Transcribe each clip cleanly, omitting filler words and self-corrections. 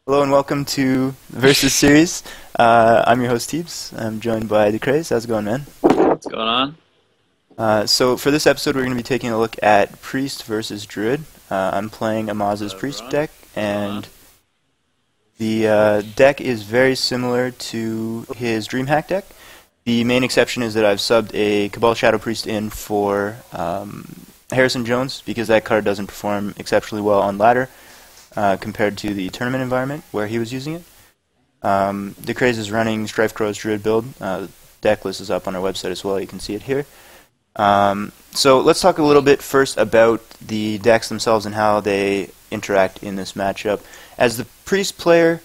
Hello and welcome to the Versus series. I'm your host Teebs. I'm joined by DeCraze. How's it going, man? What's going on? So for this episode, we're going to be taking a look at Priest versus Druid. I'm playing Amaz's Priest Everyone? deck, and the deck is very similar to his DreamHack deck. The main exception is that I've subbed a Cabal Shadow Priest in for Harrison Jones because that card doesn't perform exceptionally well on ladder compared to the tournament environment where he was using it. DeCraze is running Strifecro Druid build. Deck list is up on our website as well. You can see it here. So let's talk a little bit first about the decks themselves and how they interact in this matchup. As the Priest player,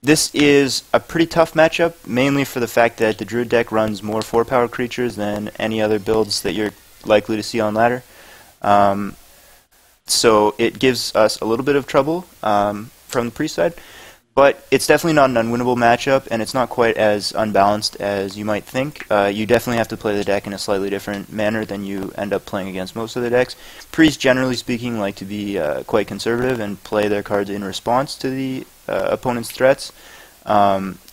this is a pretty tough matchup, mainly for the fact that the Druid deck runs more 4-power creatures than any other builds that you're likely to see on ladder. So it gives us a little bit of trouble from the Priest side. But it's definitely not an unwinnable matchup, and it's not quite as unbalanced as you might think. You definitely have to play the deck in a slightly different manner than you end up playing against most of the decks. Priests, generally speaking, like to be quite conservative and play their cards in response to the opponent's threats,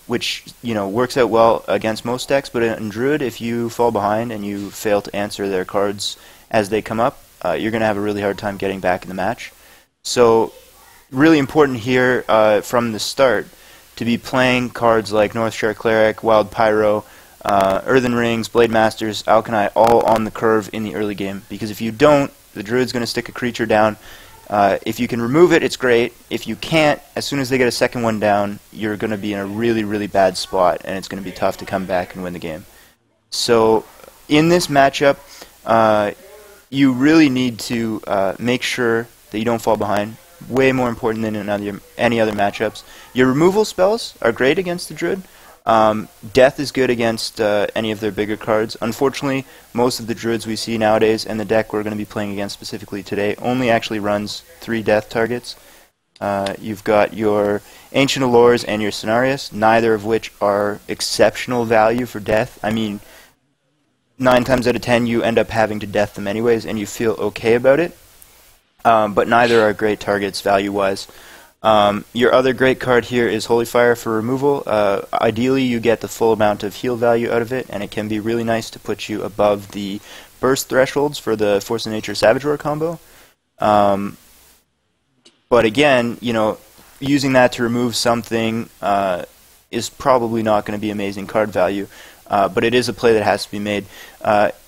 which works out well against most decks. But in Druid, if you fall behind and you fail to answer their cards as they come up, you're going to have a really hard time getting back in the match. So really important here from the start to be playing cards like Northshire Cleric, Wild Pyro, Earthen Rings, Blade Masters, Alchemy, all on the curve in the early game. Because if you don't, the Druid's going to stick a creature down. If you can remove it, it's great. If you can't, as soon as they get a second one down, you're going to be in a really, really bad spot, and it's going to be tough to come back and win the game. So in this matchup, you really need to make sure that you don't fall behind. Way more important than in any other matchups. Your removal spells are great against the Druid. Death is good against any of their bigger cards. Unfortunately, most of the Druids we see nowadays, and the deck we're going to be playing against specifically today, only actually runs 3 death targets. You've got your Ancient Allures and your Cenarius, neither of which are exceptional value for death. I mean, 9 times out of 10 you end up having to death them anyways, and you feel okay about it. But neither are great targets value-wise. Your other great card here is Holy Fire for removal. Ideally, you get the full amount of heal value out of it, and it can be really nice to put you above the burst thresholds for the Force of Nature Savage Roar combo. But again, using that to remove something is probably not going to be amazing card value, but it is a play that has to be made.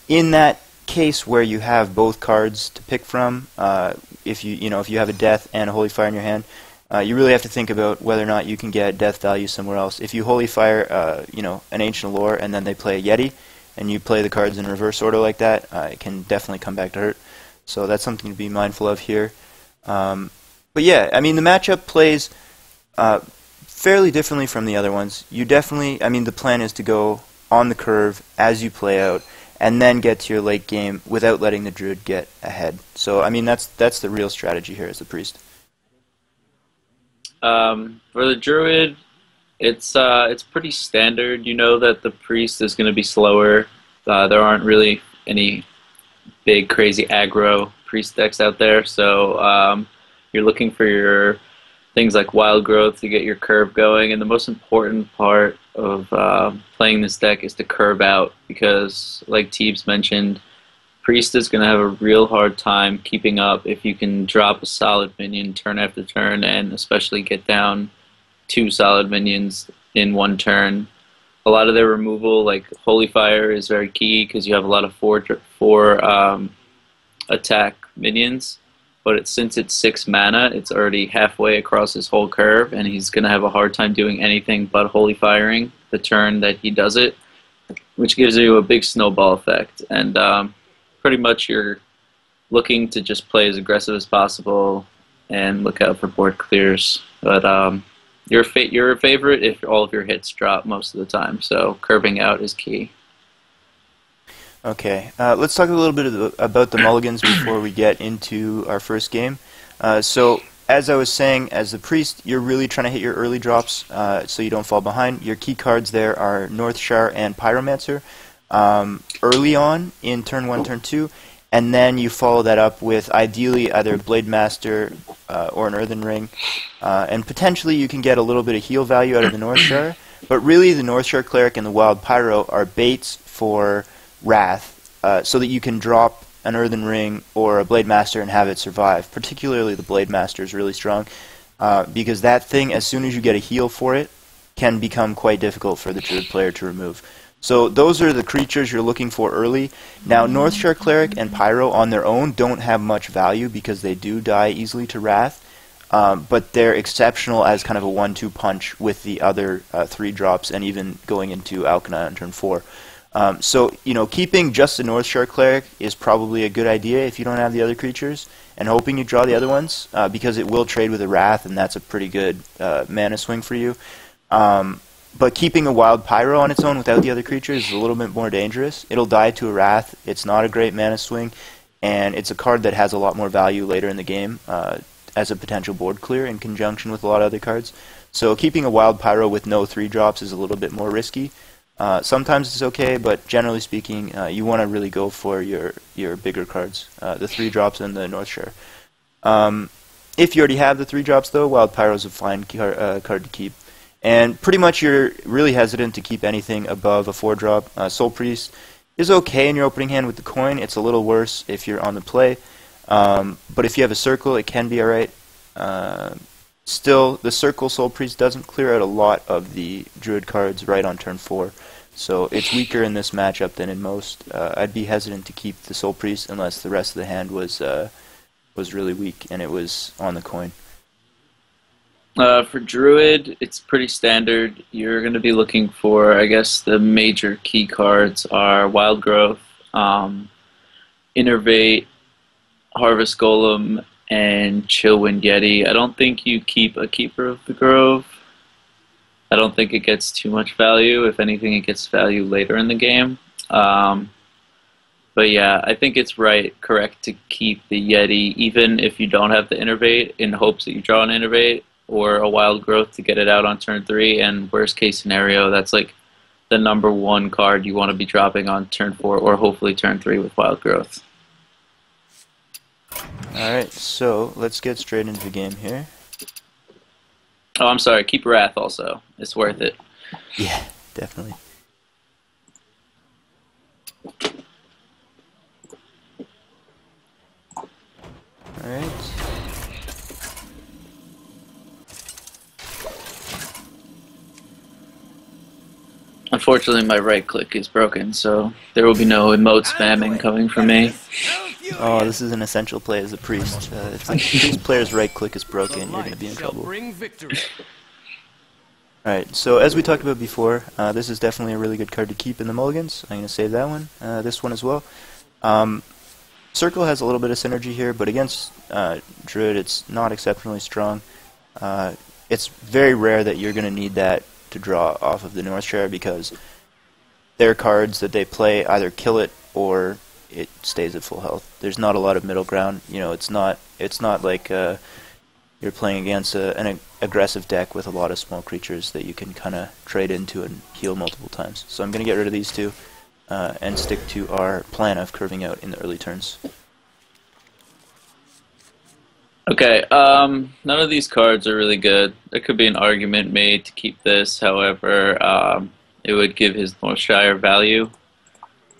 In that case where you have both cards to pick from, if you have a death and a Holy Fire in your hand, you really have to think about whether or not you can get death value somewhere else. If you Holy Fire an Ancient Allure and then they play a Yeti and you play the cards in reverse order like that, it can definitely come back to hurt. So that's something to be mindful of here. But yeah, I mean, the matchup plays fairly differently from the other ones. The plan is to go on the curve as you play out, and then get to your late game without letting the Druid get ahead. So, I mean, that's the real strategy here as the Priest. For the Druid, it's pretty standard. You know that the Priest is going to be slower. There aren't really any big, crazy aggro Priest decks out there, so you're looking for your things like Wild Growth to get your curve going, and the most important part of playing this deck is to curve out, because like Teebs mentioned, Priest is going to have a real hard time keeping up if you can drop a solid minion turn after turn, and especially get down 2 solid minions in one turn. A lot of their removal, like Holy Fire, is very key because you have a lot of 4 attack minions. But since it's 6 mana, it's already halfway across his whole curve, and he's going to have a hard time doing anything but Holy Firing the turn that he does it, which gives you a big snowball effect. And pretty much you're looking to just play as aggressive as possible and look out for board clears. But you're a favorite if all of your hits drop most of the time, so curving out is key. Okay, let's talk a little bit about the mulligans before we get into our first game. So, as I was saying, as the Priest, you're really trying to hit your early drops so you don't fall behind. Your key cards there are Northshire and Pyromancer early on in turn 1, turn 2, and then you follow that up with ideally either Blade Master or an Earthen Ring, and potentially you can get a little bit of heal value out of the Northshire, but really the Northshire Cleric and the Wild Pyro are baits for Wrath, so that you can drop an Earthen Ring or a Blade Master and have it survive. Particularly the Blade Master is really strong, because that thing, as soon as you get a heal for it, can become quite difficult for the Druid player to remove. So those are the creatures you're looking for early. Now, Northshire Cleric and Pyro on their own don't have much value because they do die easily to Wrath, but they're exceptional as kind of a 1-2 punch with the other 3 drops and even going into Alkani on turn 4. So, keeping just the Northshire Cleric is probably a good idea if you don't have the other creatures, and hoping you draw the other ones, because it will trade with a Wrath, and that's a pretty good mana swing for you. But keeping a Wild Pyro on its own without the other creatures is a little bit more dangerous. It'll die to a Wrath, it's not a great mana swing, and it's a card that has a lot more value later in the game as a potential board clear in conjunction with a lot of other cards. So keeping a Wild Pyro with no 3-drops is a little bit more risky. Sometimes it's okay, but generally speaking, you want to really go for your bigger cards, the 3-drops and the Northshire. If you already have the 3-drops, though, Wild Pyro is a fine card to keep. And pretty much you're really hesitant to keep anything above a 4-drop. Soul Priest is okay in your opening hand with the coin. It's a little worse if you're on the play. But if you have a Circle, it can be alright. Still, the Circle Soul Priest doesn't clear out a lot of the Druid cards right on turn 4. So it's weaker in this matchup than in most. I'd be hesitant to keep the Soul Priest unless the rest of the hand was really weak and it was on the coin. For Druid, it's pretty standard. You're going to be looking for, I guess, the major key cards are Wild Growth, Innervate, Harvest Golem, and Chillwind Yeti. I don't think you keep a Keeper of the Grove. I don't think it gets too much value. If anything, it gets value later in the game. But yeah, I think it's correct to keep the Yeti, even if you don't have the Innervate, in hopes that you draw an Innervate or a Wild Growth to get it out on turn 3, and worst case scenario, that's like the #1 card you want to be dropping on turn 4 or hopefully turn 3 with Wild Growth. Alright, so let's get straight into the game here. Oh, I'm sorry, keep Wrath also. It's worth it. Yeah, definitely. Alright. Unfortunately, my right click is broken, so there will be no emote spamming coming from me. Oh, this is an essential play as a priest. If the priest player's right click is broken, you're going to be in trouble. Alright, so as we talked about before, this is definitely a really good card to keep in the mulligans. I'm going to save that one, this one as well. Circle has a little bit of synergy here, but against Druid it's not exceptionally strong. It's very rare that you're going to need that to draw off of the Northshire, because their cards that they play either kill it or it stays at full health. There's not a lot of middle ground. It's not like you're playing against an aggressive deck with a lot of small creatures that you can kind of trade into and heal multiple times. So I'm going to get rid of these two and stick to our plan of curving out in the early turns. Okay, none of these cards are really good. There could be an argument made to keep this, however, it would give his Northshire value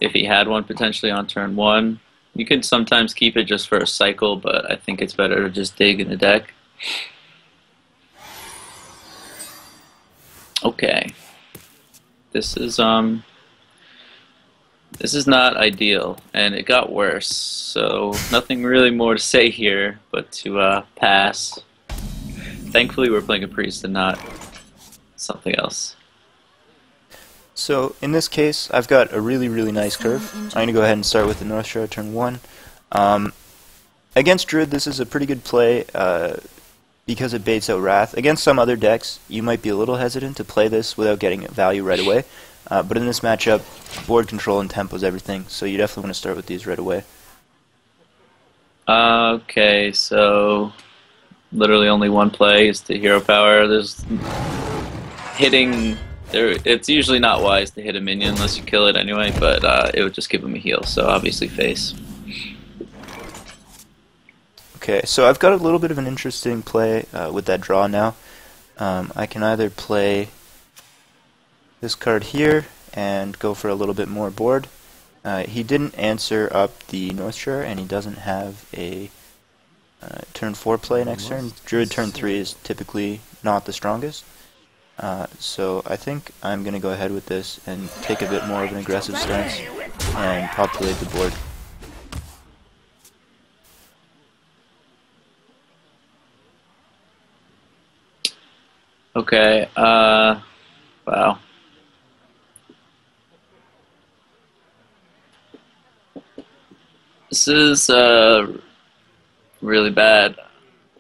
if he had one potentially on turn 1. You can sometimes keep it just for a cycle, but I think it's better to just dig in the deck. Okay. This is not ideal, and it got worse, so nothing really more to say here but to pass. Thankfully we're playing a priest and not something else. So in this case, I've got a really, really nice curve. I'm going to go ahead and start with the Northshire turn 1. Against Druid, this is a pretty good play because it baits out Wrath. Against some other decks, you might be a little hesitant to play this without getting value right away. But in this matchup, board control and tempo is everything, so you definitely want to start with these right away. Okay, so literally only one play is to hero power. There's hitting there. It's usually not wise to hit a minion unless you kill it anyway, but it would just give him a heal. So obviously face. Okay, so I've got a little bit of an interesting play with that draw now. I can either play this card here and go for a little bit more board. He didn't answer up the Northshire, and he doesn't have a turn 4 play next turn. Druid turn 3 is typically not the strongest. So I think I'm going to go ahead with this and take a bit more of an aggressive stance and populate the board. Okay, wow. This is really bad.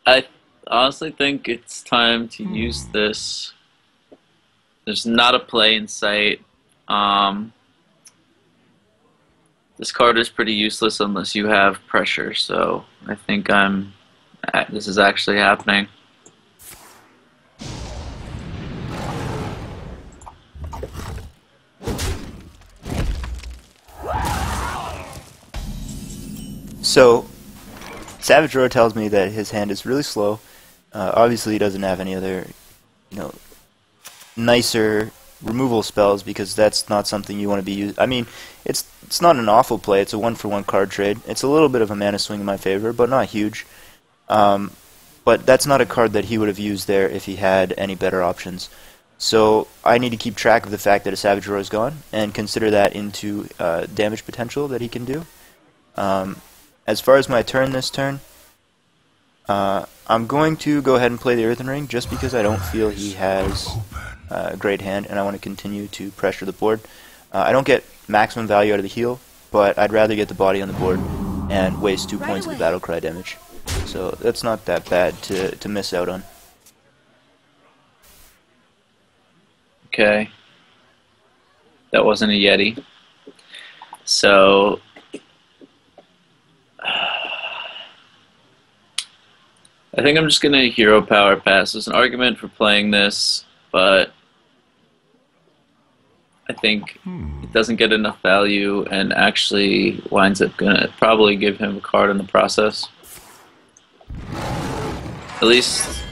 I honestly think it's time to use this. There's not a play in sight. This card is pretty useless unless you have pressure, so I think this is actually happening. So, Savage Roar tells me that his hand is really slow. Obviously, he doesn't have any other, nicer removal spells, because that's not something you want to be using. I mean, it's not an awful play. It's a 1-for-1 card trade. It's a little bit of a mana swing in my favor, but not huge. But that's not a card that he would have used there if he had any better options. So I need to keep track of the fact that a Savage Roar is gone and consider that into damage potential that he can do. As far as my turn this turn, I'm going to go ahead and play the Earthen Ring just because I don't feel he has a great hand, and I want to continue to pressure the board. I don't get maximum value out of the heal, but I'd rather get the body on the board and waste 2 points of the battle cry damage. So that's not that bad to miss out on. Okay. That wasn't a Yeti. So I think I'm just going to hero power pass. There's an argument for playing this, but I think it doesn't get enough value and actually winds up going to probably give him a card in the process. At least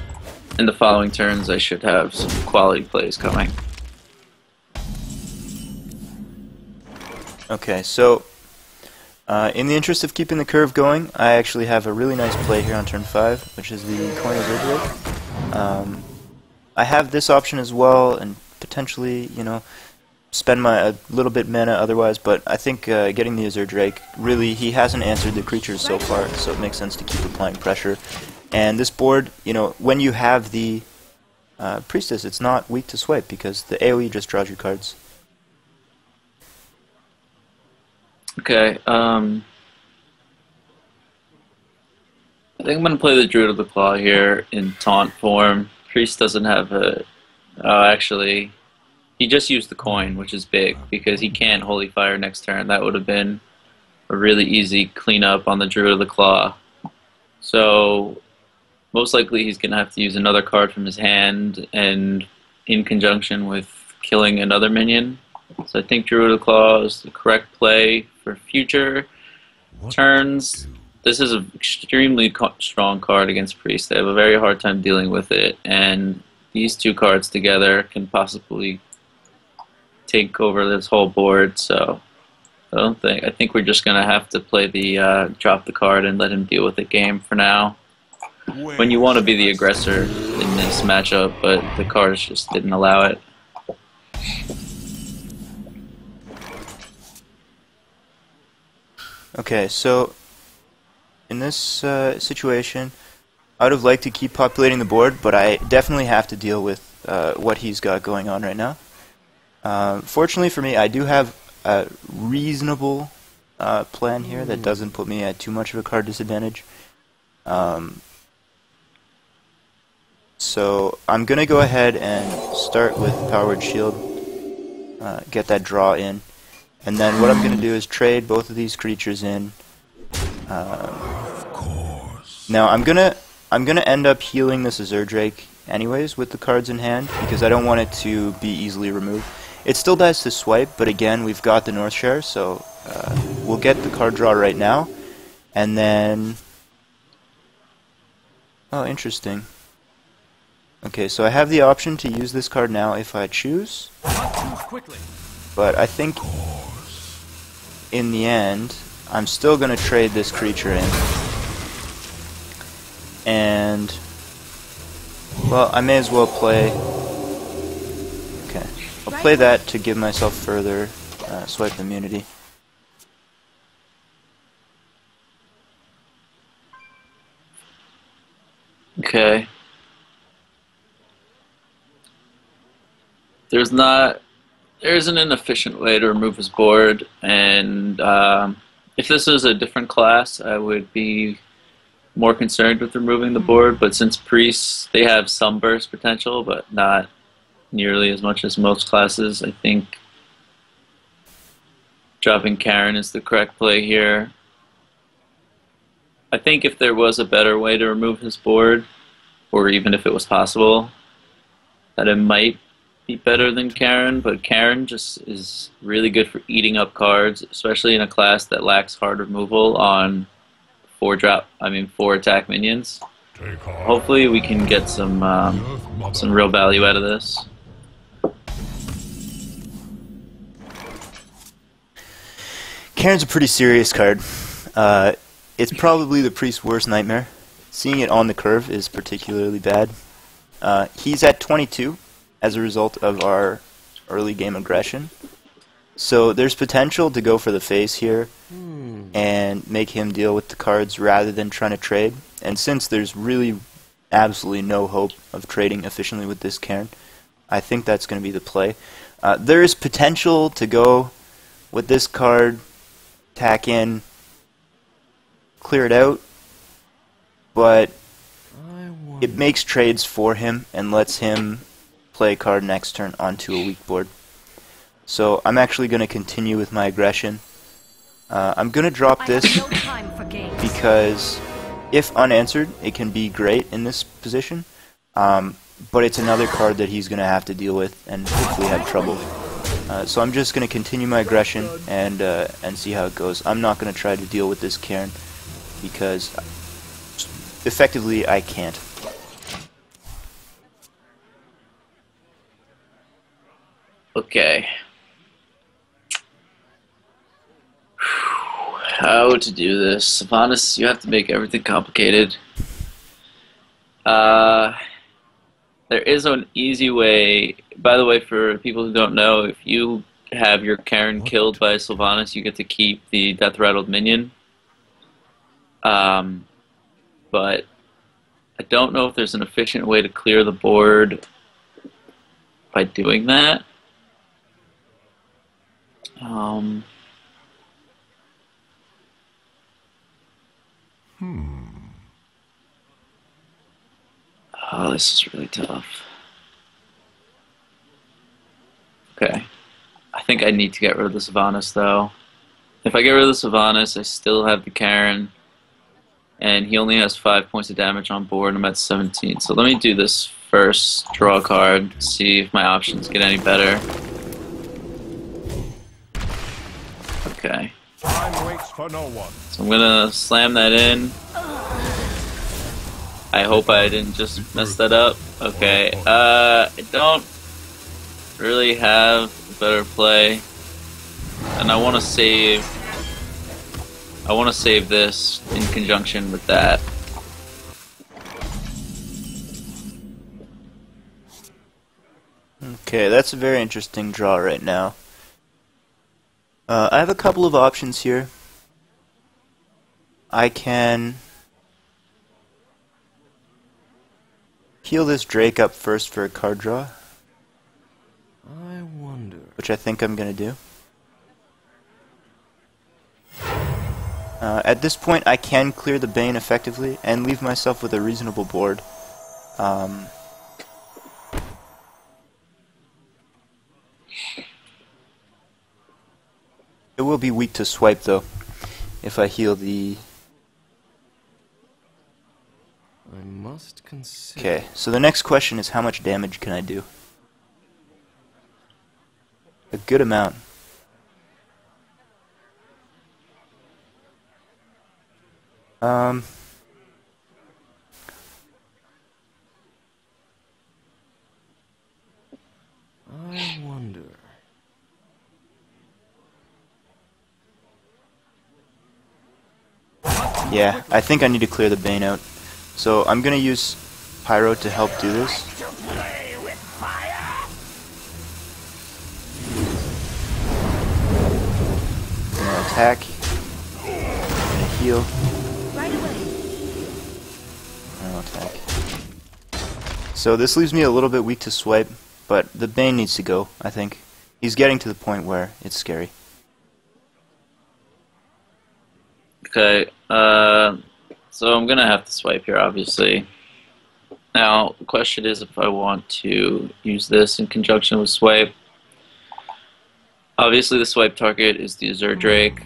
in the following turns I should have some quality plays coming. Okay, so in the interest of keeping the curve going, I actually have a really nice play here on turn 5, which is the Coin of Zerglake. I have this option as well, and potentially, spend a little bit mana otherwise, but I think getting the Azure Drake, really, he hasn't answered the creatures so far, so it makes sense to keep applying pressure. And this board, when you have the Priestess, it's not weak to swipe, because the AoE just draws your cards. Okay, I think I'm going to play the Druid of the Claw here in taunt form. Priest doesn't have a... Oh, actually, he just used the coin, which is big, because he can't Holy Fire next turn. That would have been a really easy cleanup on the Druid of the Claw. So, most likely he's going to have to use another card from his hand, and in conjunction with killing another minion. So I think Druid of the Claw is the correct play for future turns. This is an extremely strong card against Priest. They have a very hard time dealing with it, and these two cards together can possibly take over this whole board. So I think we're just gonna have to play the drop the card and let him deal with the game for now. When you want to be the aggressor in this matchup, but the cards just didn't allow it. Okay, so in this situation, I would have liked to keep populating the board, but I definitely have to deal with what he's got going on right now. Fortunately for me, I do have a reasonable plan here that doesn't put me at too much of a card disadvantage. So I'm going to go ahead and start with Power Word Shield, get that draw in. And then what I'm going to do is trade both of these creatures in. Now I'm gonna end up healing this Azure Drake anyways with the cards in hand, because I don't want it to be easily removed. It still dies to swipe, but again, we've got the Northshire, so we'll get the card draw right now, and then Oh, interesting. Okay, so I have the option to use this card now if I choose. But I think in the end, I'm still going to trade this creature in. And, well, I may as well play... Okay, I'll play that to give myself further swipe immunity. Okay. There isn't an efficient way to remove his board, and if this was a different class, I would be more concerned with removing the board, but since priests, they have some burst potential, but not nearly as much as most classes, I think dropping Karen is the correct play here. I think if there was a better way to remove his board, or even if it was possible, that it might be better than Karen, but Karen just is really good for eating up cards, especially in a class that lacks hard removal on 4 attack minions. Hopefully we can get some real value out of this. Karen's a pretty serious card. It's probably the priest's worst nightmare. Seeing it on the curve is particularly bad. He's at 22 as a result of our early game aggression. So there's potential to go for the face here and make him deal with the cards rather than trying to trade. And since there's really absolutely no hope of trading efficiently with this Karen, I think that's going to be the play. There is potential to go with this card, tack in, clear it out, but it makes trades for him and lets him play a card next turn onto a weak board. So I'm actually going to continue with my aggression. I'm going to drop this because if unanswered, it can be great in this position, but it's another card that he's going to have to deal with and hopefully have trouble. So I'm just going to continue my aggression and see how it goes. I'm not going to try to deal with this Karen because effectively I can't. Okay. How to do this? Sylvanas, you have to make everything complicated. There is an easy way. By the way, for people who don't know, if you have your Karen killed by Sylvanas, you get to keep the death rattled minion. But I don't know if there's an efficient way to clear the board by doing that. Oh, this is really tough. Okay. I think I need to get rid of the Sylvanas, though. If I get rid of the Sylvanas, I still have the Karen. And he only has 5 points of damage on board. I'm at 17. So let me do this first. Draw a card. See if my options get any better. Okay. Time waits for no one. So I'm gonna slam that in. I hope I didn't just mess that up. Okay. I don't really have a better play. And I wanna save this in conjunction with that. Okay, that's a very interesting draw right now. I have a couple of options here. I can heal this Drake up first for a card draw, which I think I'm going to do. At this point, I can clear the Bane effectively and leave myself with a reasonable board. It will be weak to swipe, though, if I heal the... I must consider. Okay, so the next question is how much damage can I do? A good amount. Yeah, I think I need to clear the Bane out. So I'm gonna use Pyro to help do this. Gonna attack. Gonna heal. Right away. And I'll attack. So this leaves me a little bit weak to swipe, but the Bane needs to go, I think. He's getting to the point where it's scary. Okay, so I'm gonna have to swipe here, obviously. Now, the question is if I want to use this in conjunction with swipe. Obviously, the swipe target is the Azure Drake.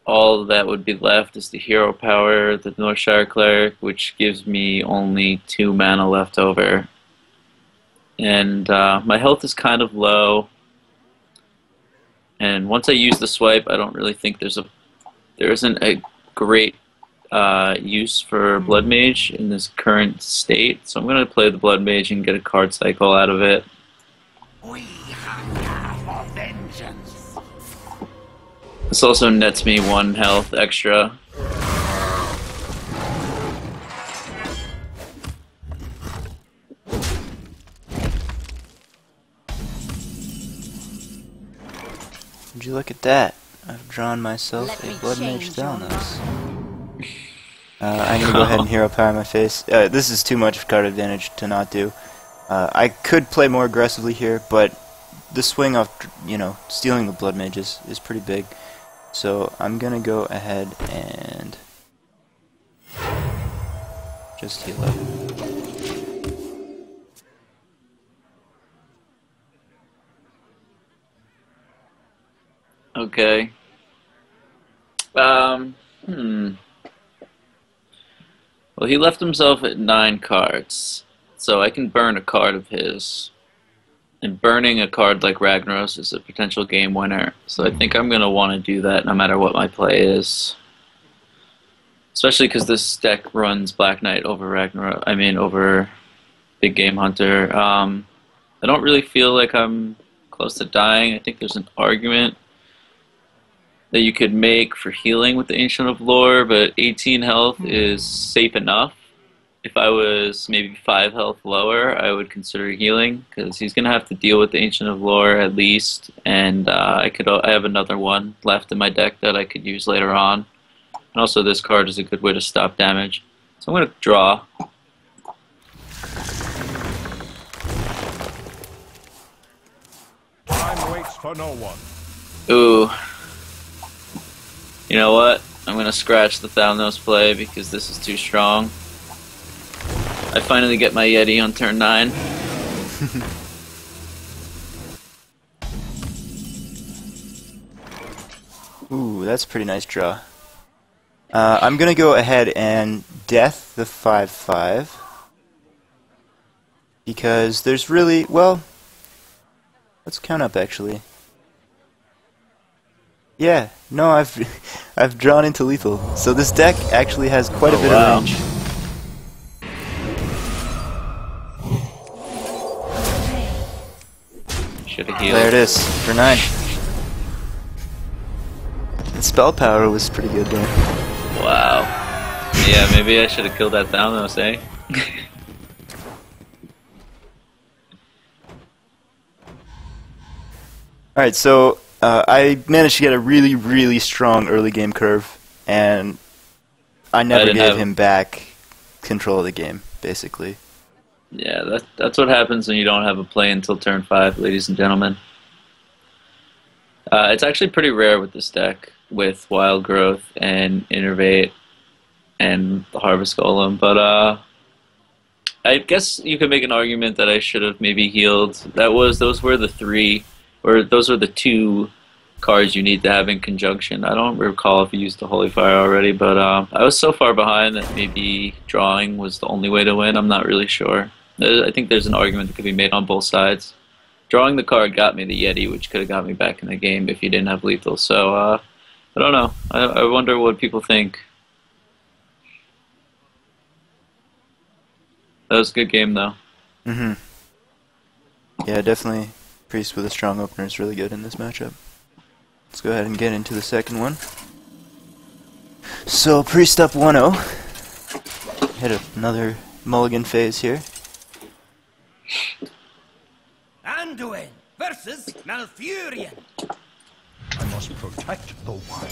All that would be left is the hero power, the Northshire Cleric, which gives me only 2 mana left over. And my health is kind of low. And once I use the swipe, I don't really think there isn't a great use for Blood Mage in this current state. So I'm going to play the Blood Mage and get a card cycle out of it. We hunger for vengeance. This also nets me 1 health extra. Would you look at that? I've drawn myself Let a me Blood Mage change your Thalnos. I'm gonna go ahead and hero power my face. This is too much card advantage to not do. I could play more aggressively here, but the swing of, stealing the Blood Mage is pretty big. So I'm gonna go ahead and just heal up. Okay. Well, he left himself at 9 cards, so I can burn a card of his. And burning a card like Ragnaros is a potential game winner, so I think I'm going to want to do that no matter what my play is. Especially because this deck runs Black Knight over over Big Game Hunter. I don't really feel like I'm close to dying. I think there's an argument that you could make for healing with the Ancient of Lore, but 18 health is safe enough. If I was maybe 5 health lower, I would consider healing, because he's going to have to deal with the Ancient of Lore at least, and I have another one left in my deck that I could use later on. And also this card is a good way to stop damage. So I'm going to draw. Time waits for no one. Ooh. You know what? I'm going to scratch the Thalnos play because this is too strong. I finally get my Yeti on turn 9. Ooh, that's a pretty nice draw. I'm gonna go ahead and death the 5/5 because there's really, well, let's count up actually. Yeah, no, I've drawn into lethal, so this deck actually has quite a bit of range. Should have healed. There it is for 9. The spell power was pretty good there. Wow. Yeah, maybe I should have killed that Thalnos, eh? Alright, so I managed to get a really, really strong early game curve, and I never gave him back control of the game, basically. Yeah, that's what happens when you don't have a play until turn 5, ladies and gentlemen. It's actually pretty rare with this deck, with Wild Growth and Innervate and the Harvest Golem, but I guess you could make an argument that I should have maybe healed. Those were the 2 cards you need to have in conjunction. I don't recall if you used the Holy Fire already, but I was so far behind that maybe drawing was the only way to win. I'm not really sure. I think there's an argument that could be made on both sides. Drawing the card got me the Yeti, which could have got me back in the game if you didn't have lethal. So, I don't know. I wonder what people think. That was a good game, though. Mm-hmm. Yeah, definitely. Priest with a strong opener is really good in this matchup. Let's go ahead and get into the second one. So Priest up 1-0. Hit another Mulligan phase here. Anduin versus Malfurion. I must protect the one.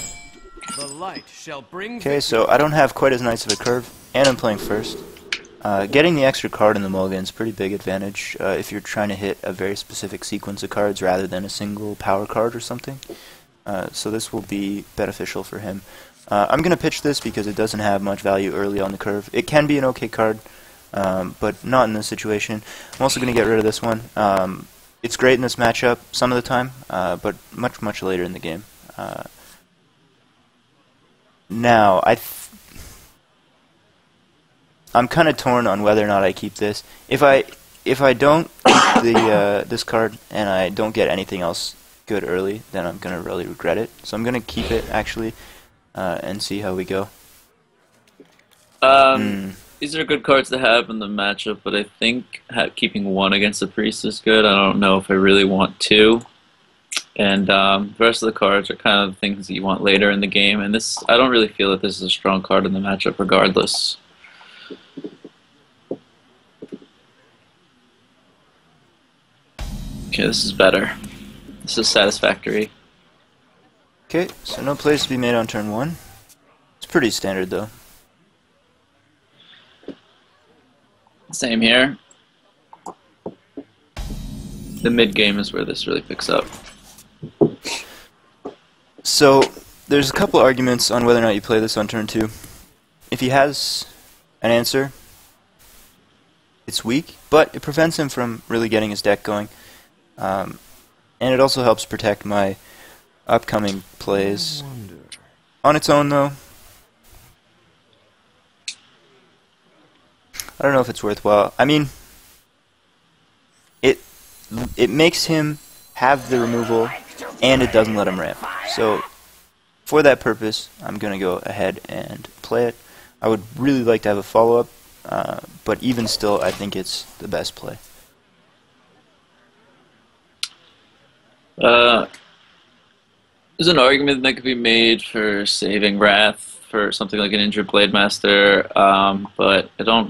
The light shall bring. Okay, so I don't have quite as nice of a curve, and I'm playing first. Getting the extra card in the Mulligan is a pretty big advantage if you're trying to hit a very specific sequence of cards rather than a single power card or something. So this will be beneficial for him. I'm going to pitch this because it doesn't have much value early on the curve. It can be an okay card, but not in this situation. I'm also going to get rid of this one. It's great in this matchup some of the time, but much later in the game. Now, I'm kind of torn on whether or not I keep this. If I don't keep the this card and I don't get anything else good early, then I'm gonna really regret it. So I'm gonna keep it actually and see how we go. These are good cards to have in the matchup, but I think keeping one against the priest is good. I don't know if I really want two. And the rest of the cards are kind of things that you want later in the game. And this, I don't really feel that this is a strong card in the matchup regardless. Okay, this is better. This is satisfactory. Okay, so no plays to be made on turn 1. It's pretty standard though. Same here. The mid game is where this really picks up. So there's a couple arguments on whether or not you play this on turn 2. If he has an answer, it's weak, but it prevents him from really getting his deck going. And it also helps protect my upcoming plays. On its own, though, I don't know if it's worthwhile. I mean, it makes him have the removal, and it doesn't let him ramp. So, for that purpose, I'm going to go ahead and play it. I would really like to have a follow-up, but even still, I think it's the best play. There's an argument that could be made for saving Wrath for something like an injured Blade Master, but I don't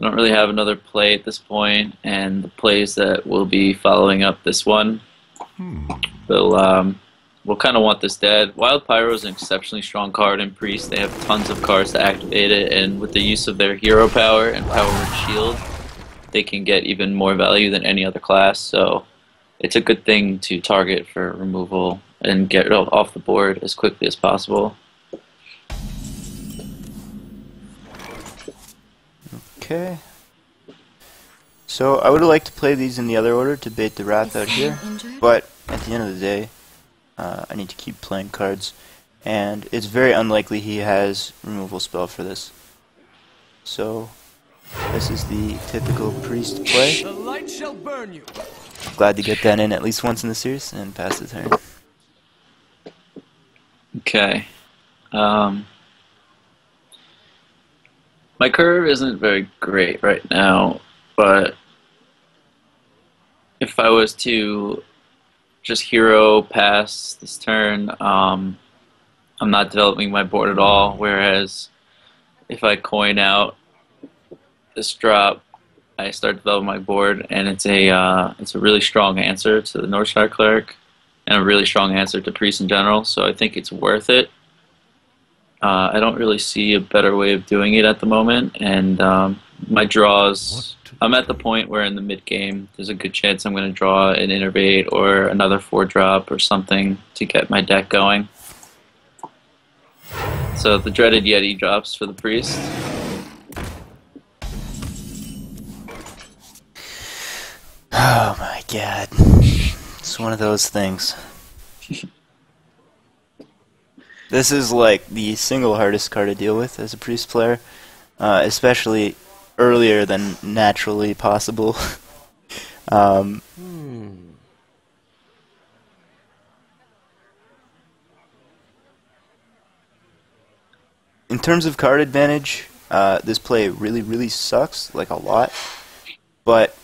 really have another play at this point, and the plays that will be following up this one we'll kind of want this dead. Wild Pyro is an exceptionally strong card in Priest. They have tons of cards to activate it, and with the use of their hero power and powered shield, they can get even more value than any other class, so it's a good thing to target for removal and get it off the board as quickly as possible. Okay. So I would like to play these in the other order to bait the Wrath out here, but at the end of the day, I need to keep playing cards, and it's very unlikely he has removal spell for this. So this is the typical Priest play. The light shall burn you. Glad to get that in at least once in the series and pass the turn. Okay. My curve isn't very great right now, but if I was to just hero pass this turn, I'm not developing my board at all, whereas if I coin out this drop, I start developing my board, and it's a really strong answer to the Northshire Cleric, and a really strong answer to Priest in general, so I think it's worth it. I don't really see a better way of doing it at the moment, and my draws, I'm at the point where in the mid-game, there's a good chance I'm going to draw an Innervate or another 4-drop or something to get my deck going. So the dreaded Yeti drops for the Priest. Oh my god. It's one of those things. This is like the single hardest card to deal with as a Priest player, especially earlier than naturally possible. In terms of card advantage, this play really sucks, like a lot, but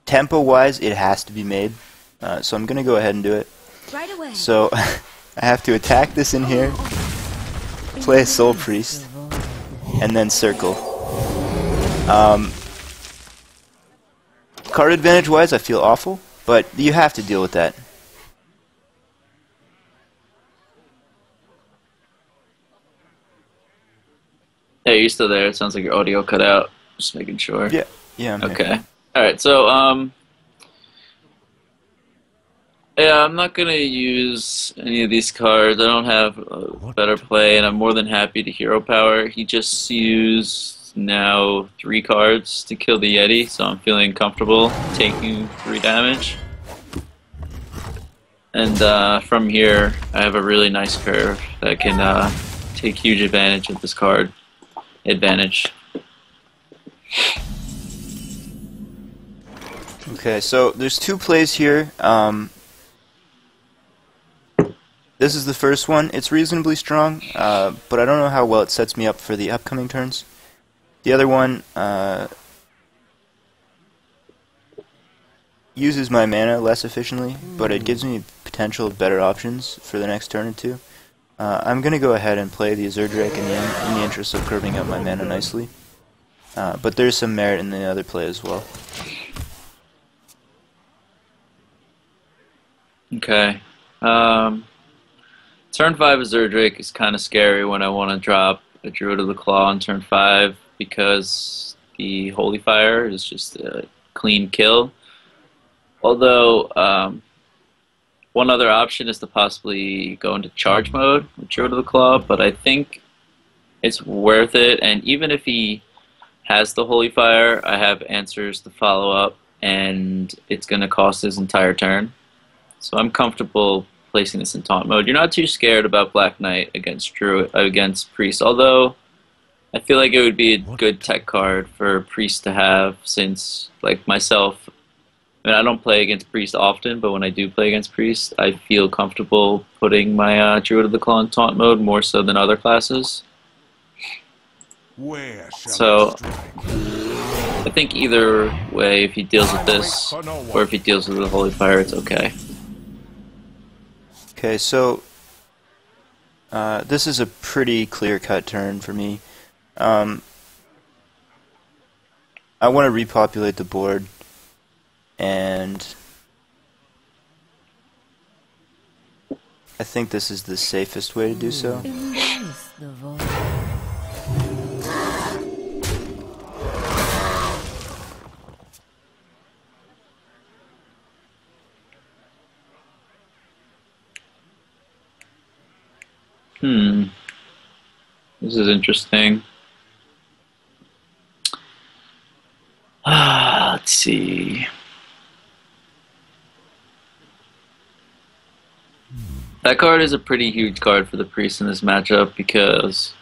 tempo-wise, it has to be made, so I'm going to go ahead and do it. Right away. So, I have to attack this in here, play a Soul Priest, and then circle. Card advantage wise, I feel awful, but you have to deal with that. Hey, you still there? It sounds like your audio cut out. Just making sure. Yeah, I'm Okay. here. Alright, so, yeah, I'm not gonna use any of these cards. I don't have a better play, and I'm more than happy to hero power. He just used now 3 cards to kill the Yeti, so I'm feeling comfortable taking 3 damage. And from here, I have a really nice curve that can take huge advantage of this card. Advantage. Okay, so there's 2 plays here. This is the first one. It's reasonably strong, but I don't know how well it sets me up for the upcoming turns. The other one uses my mana less efficiently, but it gives me potential better options for the next turn or 2. I'm going to go ahead and play the Azure Drake in the interest of curving up my mana nicely. But there's some merit in the other play as well. Okay. Turn 5 Azure Drake is kind of scary when I want to drop a Druid of the Claw on turn 5 because the Holy Fire is just a clean kill. Although, one other option is to possibly go into charge mode with Druid of the Claw, but I think it's worth it, and even if he has the Holy Fire, I have answers to follow up, and it's going to cost his entire turn. So I'm comfortable placing this in taunt mode. You're not too scared about Black Knight against Priest, although I feel like it would be a good tech card for Priest to have, since, like myself, I mean, I don't play against Priest often, but when I do play against Priest, I feel comfortable putting my Druid of the Claw in taunt mode more so than other classes. So I think either way, if he deals with this, or if he deals with the Holy Fire, it's okay. Okay, so this is a pretty clear-cut turn for me. I want to repopulate the board, and I think this is the safest way to do so. This is interesting. Let's see. That card is a pretty huge card for the Priest in this matchup because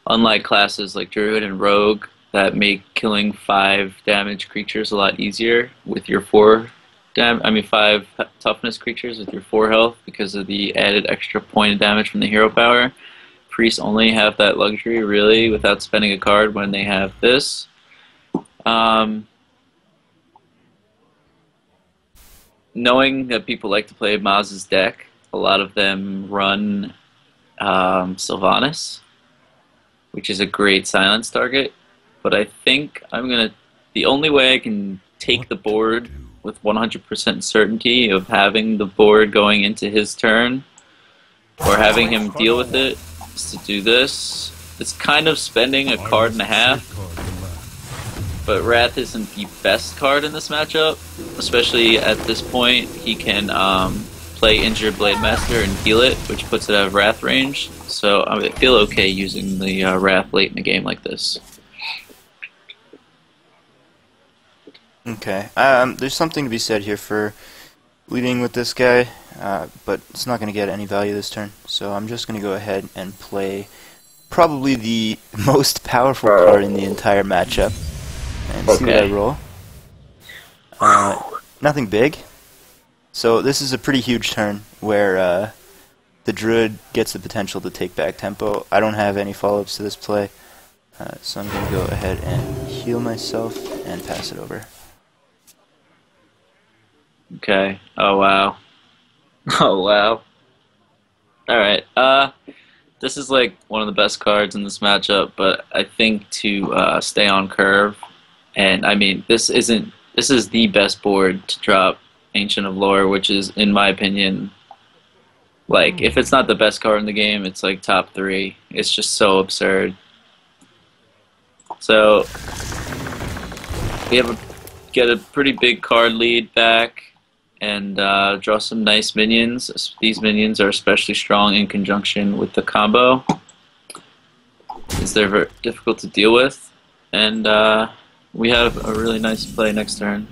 unlike classes like Druid and Rogue that make killing 5 damage creatures a lot easier with your 5 toughness creatures with your 4 health because of the added extra point of damage from the hero power, Priests only have that luxury really without spending a card when they have this. Knowing that people like to play Amaz's deck, a lot of them run Sylvanas, which is a great silence target, but I think the only way I can take the board with 100% certainty of having the board going into his turn, or having him deal with it, is to do this. It's kind of spending a card and a half, but Wrath isn't the best card in this matchup, especially at this point. He can play Injured Blade Master and heal it, which puts it out of Wrath range, so I feel okay using the Wrath late in a game like this. Okay, there's something to be said here for leading with this guy, but it's not going to get any value this turn, so I'm just going to go ahead and play probably the most powerful card in the entire matchup, and see what I roll. Nothing big, so this is a pretty huge turn where the Druid gets the potential to take back tempo. I don't have any follow-ups to this play, so I'm going to go ahead and heal myself and pass it over. Okay. Oh wow. Oh wow. All right. This is like one of the best cards in this matchup, but I think to stay on curve, and I mean this is the best board to drop Ancient of Lore, which is in my opinion, like if it's not the best card in the game, it's like top 3. It's just so absurd. So we get a pretty big card lead back and draw some nice minions. These minions are especially strong in conjunction with the combo, since they're very difficult to deal with. And we have a really nice play next turn.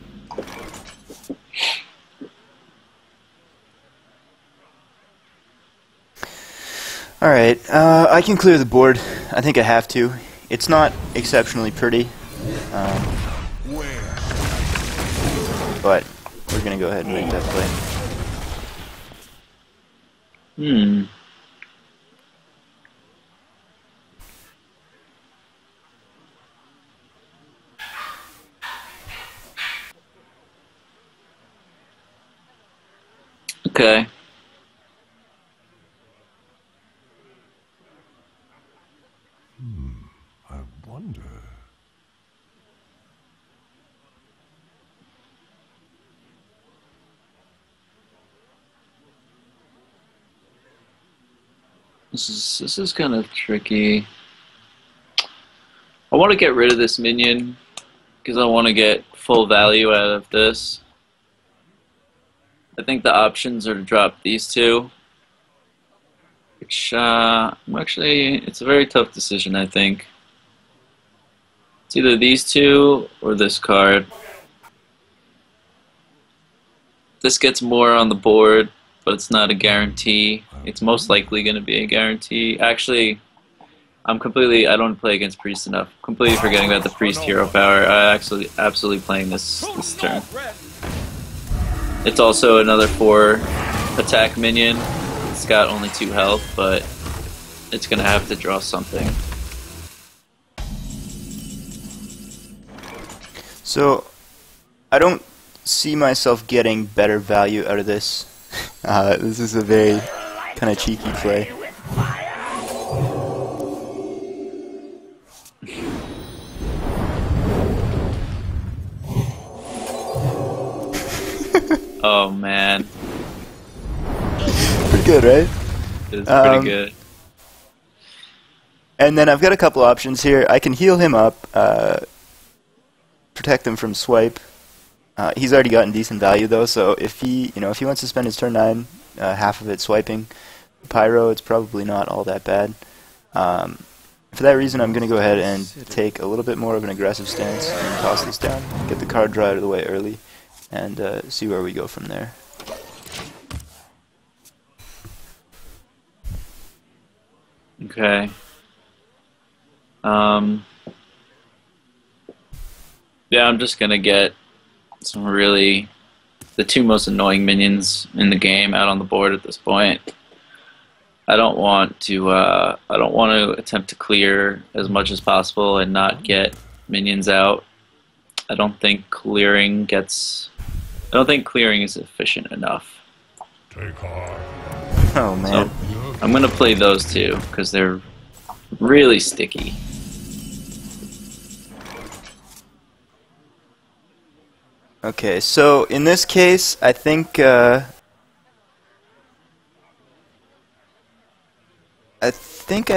Alright, I can clear the board. I think I have to. It's not exceptionally pretty, but we're going to go ahead and make that play. Okay. I wonder. This is kind of tricky. I want to get rid of this minion because I want to get full value out of this. I think the options are to drop these two, which actually, it's a very tough decision, I think. It's either these two or this card. This gets more on the board, but it's not a guarantee. It's most likely going to be a guarantee. Actually, I don't play against Priest enough. Completely forgetting about the Priest hero power. I actually absolutely playing this turn. It's also another 4 attack minion. It's got only 2 health, but it's going to have to draw something. So, I don't see myself getting better value out of this. This is a very kind of cheeky play. Oh man. Pretty good, right? It's pretty good. And then I've got a couple options here. I can heal him up, protect him from swipe. He's already gotten decent value though, so if he wants to spend his turn 9, half of it swiping Pyro, it's probably not all that bad. For that reason, I'm going to go ahead and take a little bit more of an aggressive stance and toss this down, get the card draw out of the way early, and see where we go from there. Okay. Yeah, I'm just gonna get some the 2 most annoying minions in the game out on the board at this point. I don't want to attempt to clear as much as possible and not get minions out. I don't think clearing is efficient enough. Take heart. Oh man. So I'm gonna play those 2 because they're really sticky. Okay, so in this case, I think I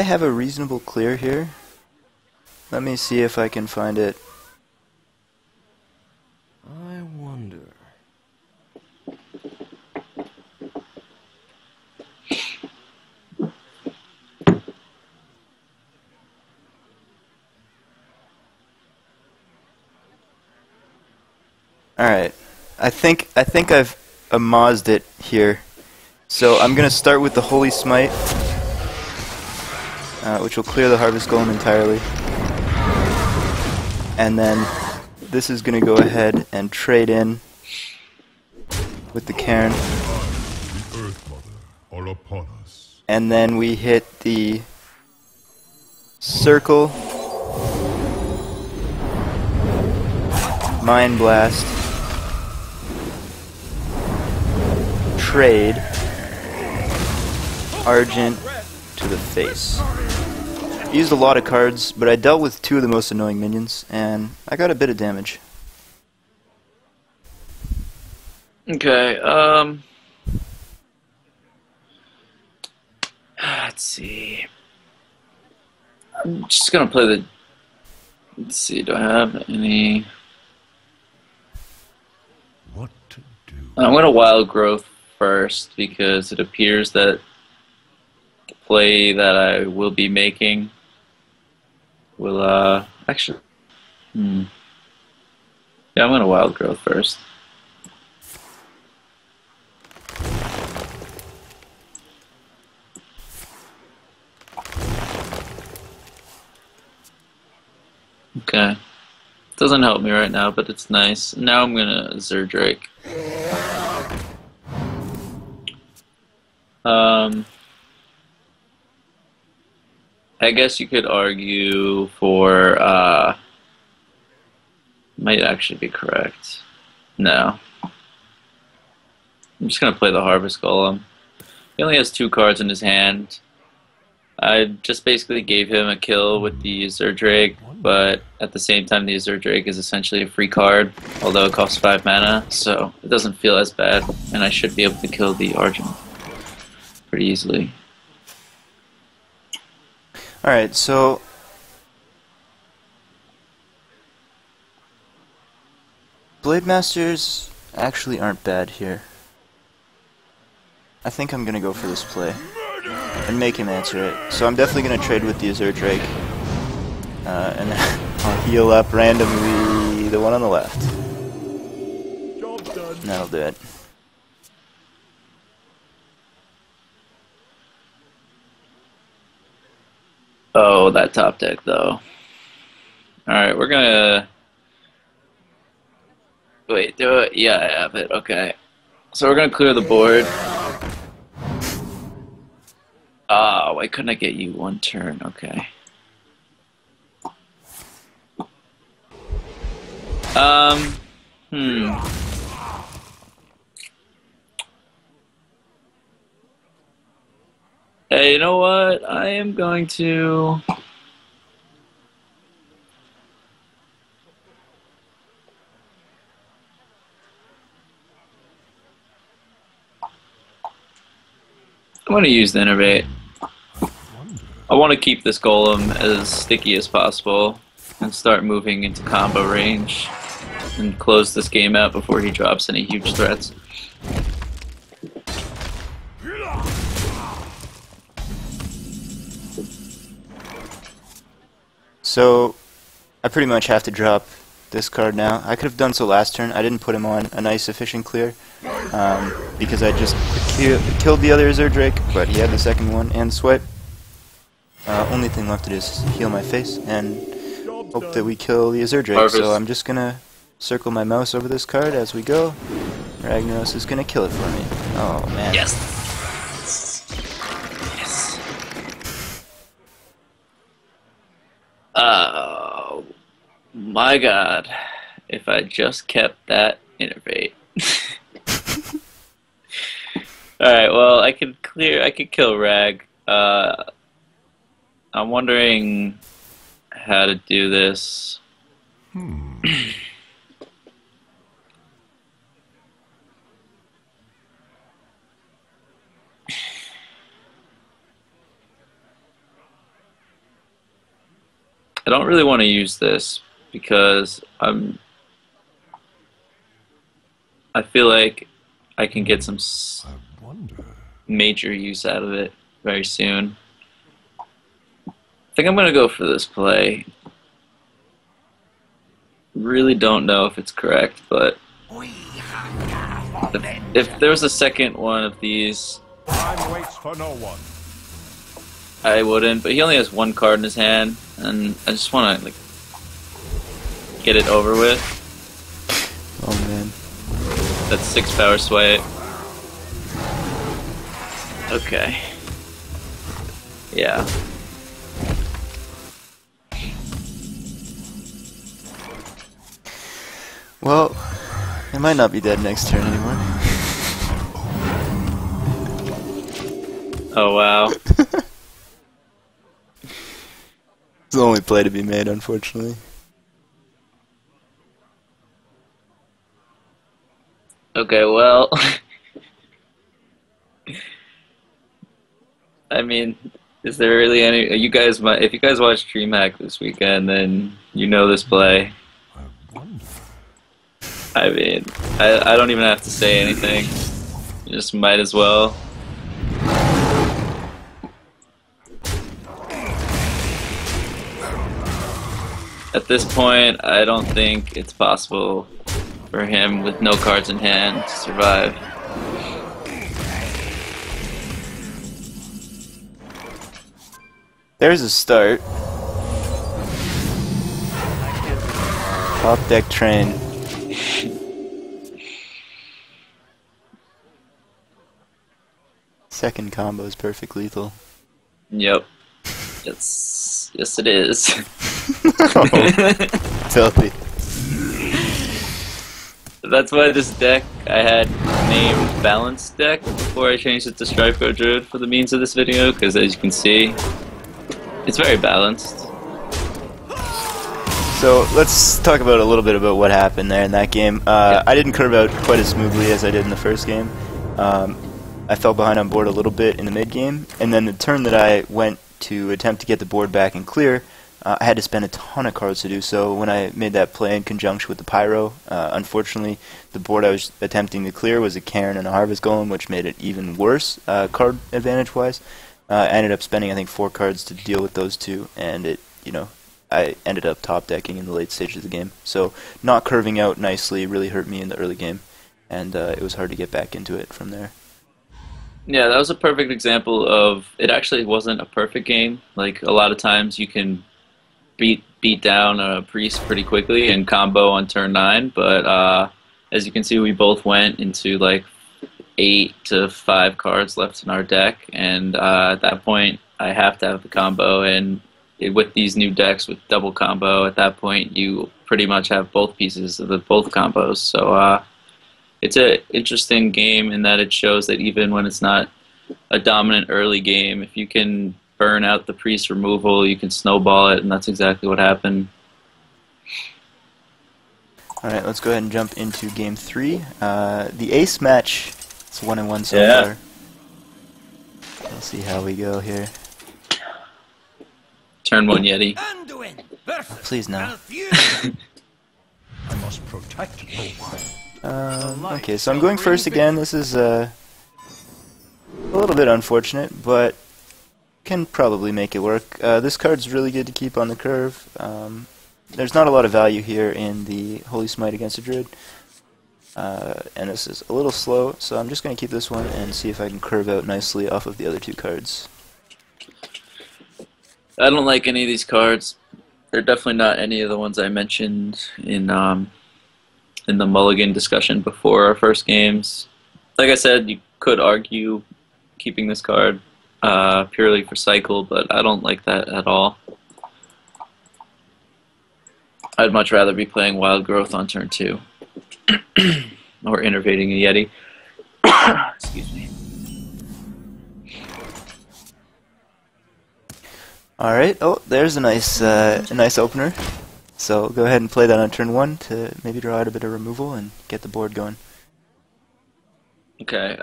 have a reasonable clear here. Let me see if I can find it. I wonder. Alright, I think I've Amazed it here. So I'm going to start with the Holy Smite, which will clear the Harvest Golem entirely. And then this is going to go ahead and trade in with the Cairn. The Earth Mother are upon us. And then we hit the Circle, Mind Blast, Trade, Argent to the face. I used a lot of cards, but I dealt with two of the most annoying minions, and I got a bit of damage. Okay, let's see. I'm just gonna play the... Let's see, do I have any... What to do? I'm gonna Wild Growth first, because it appears that the play that I will be making will, actually... Yeah, I'm gonna Wild Growth first. Okay. Doesn't help me right now, but it's nice. Now I'm gonna Zerdrake. I guess you could argue for, might actually be correct. No. I'm just gonna play the Harvest Golem. He only has 2 cards in his hand. I just basically gave him a kill with the Zerdrake, but at the same time the Zerdrake is essentially a free card, although it costs 5 mana, so it doesn't feel as bad, and I should be able to kill the Argent pretty easily. Alright, so... Blade Masters actually aren't bad here. I think I'm gonna go for this play and make him answer it. So I'm definitely gonna trade with the Zerdrake, and then I'll heal up randomly the one on the left. Job done. And that'll do it. Oh, that top deck though. Alright, we're gonna... Wait, do it? Yeah, I have it, okay. So we're gonna clear the board. Ah, why couldn't I get you 1 turn? Okay. Hey, you know what? I am going to... I'm going to use the Innervate. I want to keep this Golem as sticky as possible and start moving into combo range and close this game out before he drops any huge threats. So, I pretty much have to drop this card now. I could have done so last turn. I didn't put him on a nice efficient clear because I just killed the other Zerdrake, but he had the second one and swipe. Only thing left to do is heal my face and hope that we kill the Zerdrake. Harvest. So I'm just gonna circle my mouse over this card as we go. Ragnaros is gonna kill it for me. Oh man. Yes! Yes! Oh my god. If I just kept that Innervate. Alright, well, I could kill Rag. I'm wondering how to do this. I don't really want to use this because I feel like I can get some I wonder. major use out of it very soon. I think I'm going to go for this play. Really don't know if it's correct, but if there was a second one of these, Time waits for no one. I wouldn't, but he only has 1 card in his hand, and I just want to like get it over with. Oh man. That's 6 power swipe. Okay. Yeah. Well, it might not be dead next turn anymore. Oh wow. It's the only play to be made, unfortunately. Okay, well, I mean, is there really any? You guys might, if you guys watch DreamHack this weekend, then you know this play. I mean, I don't even have to say anything. You just might as well. At this point, I don't think it's possible for him with no cards in hand to survive. There's a start. Top deck train. Second combo is perfect lethal. Yep. Yes, it is. Filthy. That's why this deck I had named Balanced Deck before I changed it to Strifecro Druid for the means of this video, because as you can see, it's very balanced. So let's talk about a little bit about what happened there in that game. I didn't curve out quite as smoothly as I did in the first game. I fell behind on board a little bit in the mid game, and then the turn that I went to attempt to get the board back and clear, I had to spend a ton of cards to do so. When I made that play in conjunction with the Pyro, unfortunately the board I was attempting to clear was a Cairn and a Harvest Golem, which made it even worse card advantage wise. I ended up spending I think 4 cards to deal with those two, and it, I ended up top decking in the late stages of the game. So not curving out nicely really hurt me in the early game, and it was hard to get back into it from there. Yeah, that was a perfect example of, it actually wasn't a perfect game. Like, a lot of times you can beat down a priest pretty quickly and combo on turn 9, but as you can see, we both went into like 8 to 5 cards left in our deck, and at that point I have to have the combo, and with these new decks with double combo, at that point you pretty much have both pieces of both combos. So it's an interesting game in that it shows that even when it's not a dominant early game, if you can burn out the priest removal, you can snowball it, and that's exactly what happened. Alright, let's go ahead and jump into game 3. The ace match, it's 1-1 so far. We'll see how we go here. Turn 1 Yeti. Anduin versus Please no. Malfurion. I must protect no one. Okay, so I'm going first again. This is a little bit unfortunate, but can probably make it work. This card's really good to keep on the curve. There's not a lot of value here in the Holy Smite against a Druid, and this is a little slow, so I'm just going to keep this one and see if I can curve out nicely off of the other 2 cards. I don't like any of these cards. They're definitely not any of the ones I mentioned in the Mulligan discussion before our first games. Like I said, you could argue keeping this card purely for cycle, but I don't like that at all. I'd much rather be playing Wild Growth on turn 2 or innervating a Yeti. Excuse me. Alright, oh, there's a nice opener. So go ahead and play that on turn 1 to maybe draw out a bit of removal and get the board going. Okay,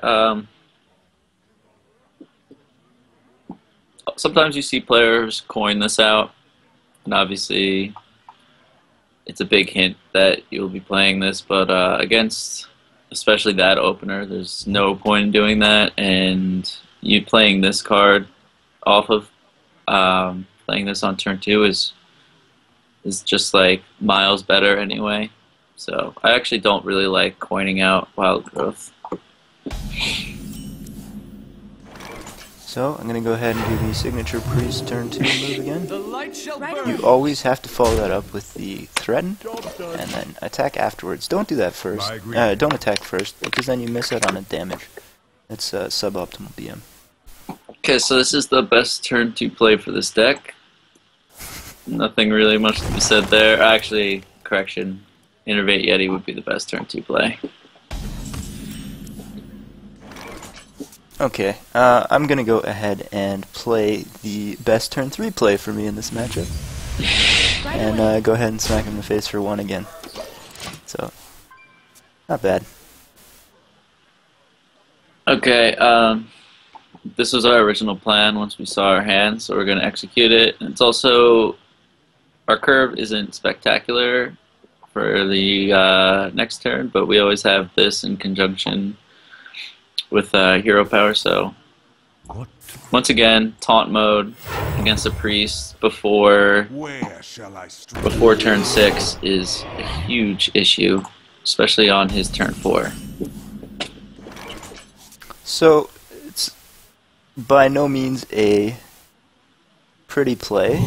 sometimes you see players coin this out, and obviously it's a big hint that you'll be playing this, but against especially that opener, there's no point in doing that, and you playing this card off of playing this on turn 2 is just like miles better anyway. So I actually don't really like coining out Wild Growth. So I'm going to go ahead and do the signature priest turn 2 move again. The light shall burn. You always have to follow that up with the threaten, and then attack afterwards. Don't do that first. Don't attack first, because then you miss out on a damage. It's suboptimal BM. Okay, so this is the best turn 2 play for this deck. Nothing really much to be said there. Actually, correction. Innervate Yeti would be the best turn 2 play. Okay, I'm gonna go ahead and play the best turn 3 play for me in this matchup. And go ahead and smack him in the face for 1 again. So, not bad. Okay, this was our original plan once we saw our hand, so we're going to execute it. And it's also, our curve isn't spectacular for the next turn, but we always have this in conjunction with hero power, so once again, taunt mode against a priest before turn 6 is a huge issue, especially on his turn 4. So, it's by no means a pretty play,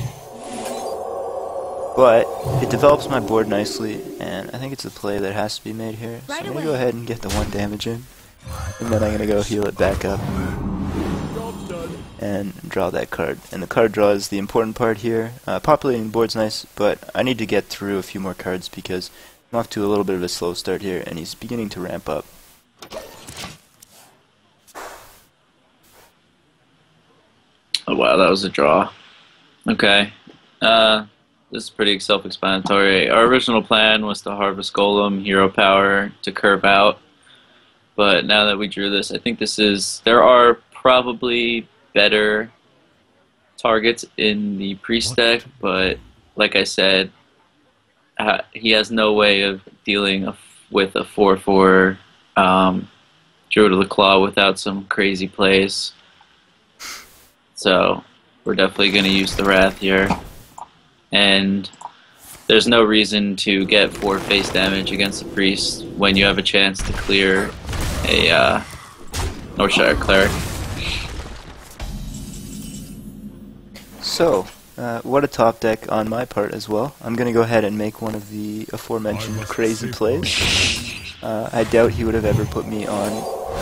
but it develops my board nicely, and I think it's a play that has to be made here. So I'm going to go ahead and get the 1 damage in, and then I'm going to go heal it back up and draw that card. And the card draw is the important part here. Populating the board's nice, but I need to get through a few more cards because I'm off to a little bit of a slow start here, and he's beginning to ramp up. Oh wow, that was a draw. Okay. This is pretty self-explanatory. Our original plan was to harvest Golem, hero power, to curve out. But now that we drew this, I think there are probably better targets in the priest deck, but like I said, he has no way of dealing with a 4/4 Druid of the Claw without some crazy plays. So we're definitely going to use the Wrath here. And there's no reason to get 4 face damage against the priest when you have a chance to clear a Northshire Cleric. So, what a top deck on my part as well. I'm going to go ahead and make one of the aforementioned crazy plays. I doubt he would have ever put me on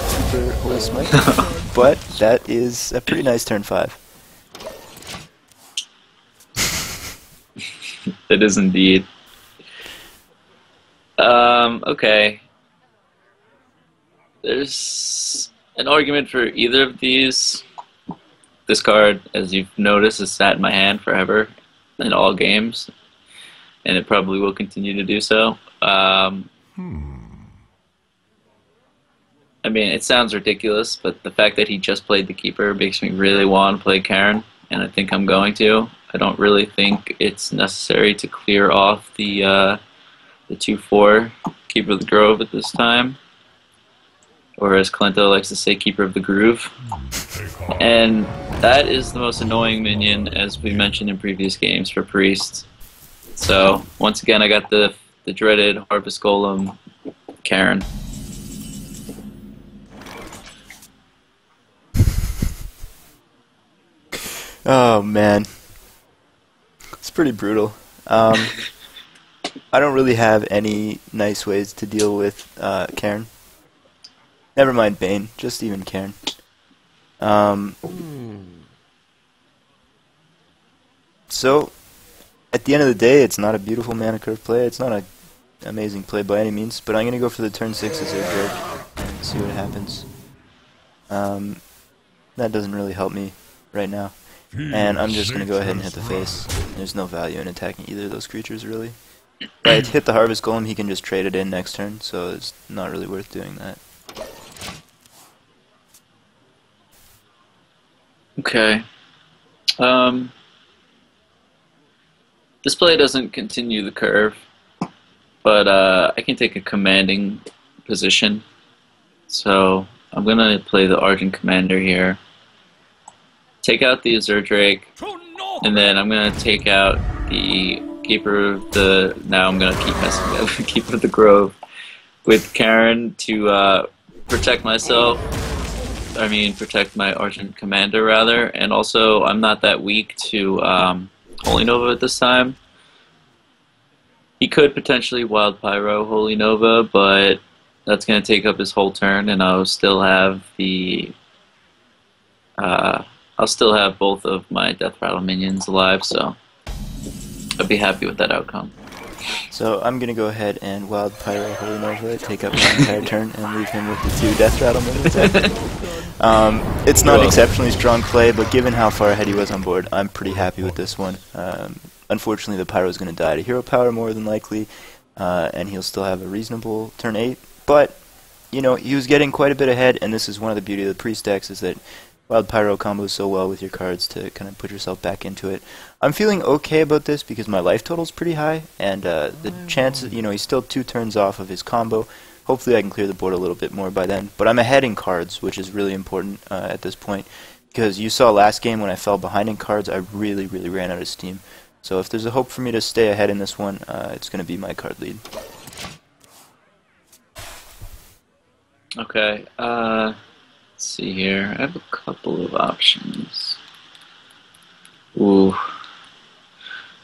Super Holy Smite, but that is a pretty nice turn 5. It is indeed. Okay. There's an argument for either of these. This card, as you've noticed, has sat in my hand forever in all games, and it probably will continue to do so. I mean, it sounds ridiculous, but the fact that he just played the Keeper makes me really want to play Karen, and I think I'm going to. I don't really think it's necessary to clear off the 2/4 Keeper of the Grove at this time, or as Clento likes to say, Keeper of the Groove. And that is the most annoying minion, as we mentioned in previous games, for priests. So once again, I got the dreaded Harvest Golem Karen. Oh man, it's pretty brutal. I don't really have any nice ways to deal with Karen. Never mind Bane, just even Karen. So, at the end of the day, it's not a beautiful mana curve play. It's not an amazing play by any means, but I'm going to go for the turn 6 as a joke and see what happens. That doesn't really help me right now. And I'm just going to go ahead and hit the face. There's no value in attacking either of those creatures, really. If I hit the Harvest Golem, he can just trade it in next turn, so it's not really worth doing that. Okay. This play doesn't continue the curve, but I can take a commanding position. So I'm going to play the Argent Commander here. Take out the Azure Drake, and then I'm going to take out the Keeper of the... Now I'm going to keep messing up. Keeper of the Grove with Karen to protect myself. I mean, protect my Argent Commander, rather. And also, I'm not that weak to Holy Nova at this time. He could potentially Wild Pyro Holy Nova, but that's going to take up his whole turn, and I'll still have the... I'll still have both of my Death Rattle minions alive, so I'd be happy with that outcome. So I'm gonna go ahead and Wild Pyro Holy Nova, take up my entire turn, and leave him with the 2 Death Rattle move attack. It's not exceptionally strong play, but given how far ahead he was on board, I'm pretty happy with this one. Unfortunately, the Pyro is gonna die to Hero Power more than likely, and he'll still have a reasonable turn 8. But you know, he was getting quite a bit ahead, and this is one of the beauty of the Priest decks is that Wild Pyro combos so well with your cards to kind of put yourself back into it. I'm feeling okay about this because my life total's pretty high, and the chances, you know, he's still 2 turns off of his combo. Hopefully I can clear the board a little bit more by then. But I'm ahead in cards, which is really important at this point, because you saw last game when I fell behind in cards, I really, really ran out of steam. So if there's a hope for me to stay ahead in this one, it's going to be my card lead. Okay, let's see here. I have a couple of options. Ooh.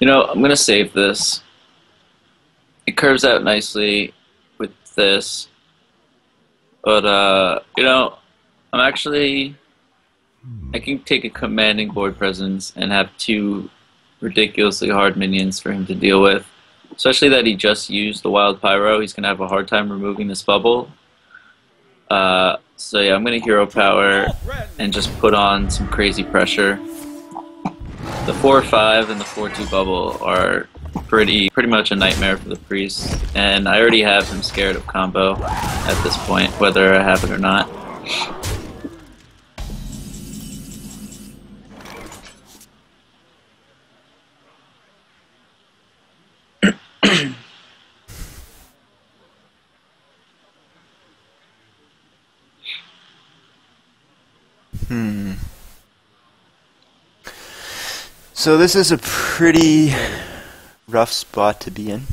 You know, I'm going to save this. It curves out nicely with this. But, you know, I can take a commanding board presence and have 2 ridiculously hard minions for him to deal with. Especially that he just used the Wild Pyro. He's going to have a hard time removing this bubble. So yeah, I'm going to Hero Power and just put on some crazy pressure. The 4-5 and the 4-2 bubble are pretty much a nightmare for the Priest, and I already have him scared of combo at this point, whether I have it or not. So this is a pretty rough spot to be in.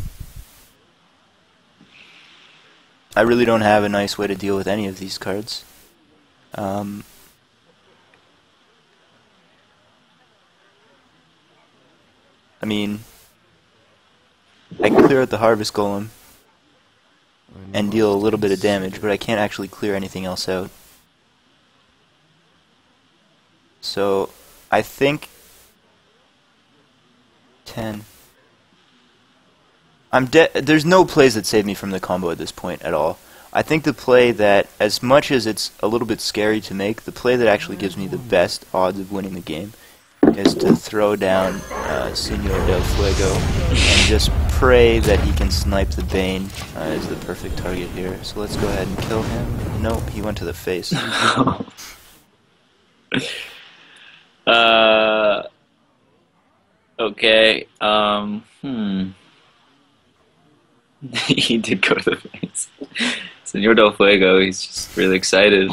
I really don't have a nice way to deal with any of these cards. I mean, I can clear out the Harvest Golem and deal a little bit of damage, but I can't actually clear anything else out. So I think 10. There's no plays that save me from the combo at this point at all. I think the play that, as much as it's a little bit scary to make, the play that actually gives me the best odds of winning the game is to throw down Senor del Fuego and just pray that he can snipe the Bane as the perfect target here. So let's go ahead and kill him. Nope, he went to the face. Okay, he did go to the face. Senor del Fuego, he's just really excited.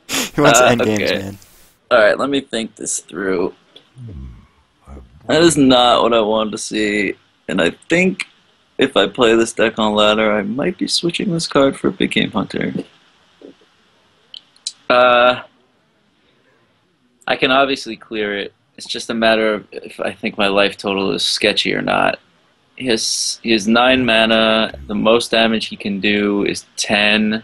He wants to end okay. games, man. Alright, let me think this through. That is not what I wanted to see, and I think if I play this deck on ladder, I might be switching this card for a Big Game Hunter. I can obviously clear it. It's just a matter of if I think my life total is sketchy or not. He has 9 mana. The most damage he can do is 10.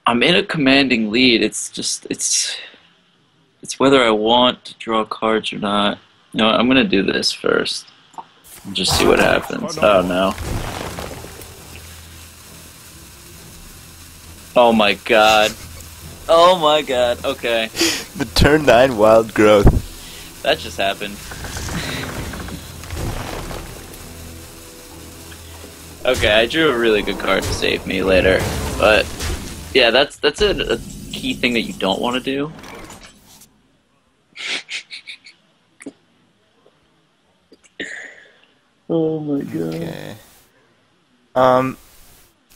I'm in a commanding lead. It's whether I want to draw cards or not. You know, I'm gonna do this first and just see what happens. Oh no. Oh my god. Oh my god, okay. The turn 9 Wild Growth. That just happened. Okay, I drew a really good card to save me later, but yeah, that's a key thing that you don't want to do. Oh my god. Okay.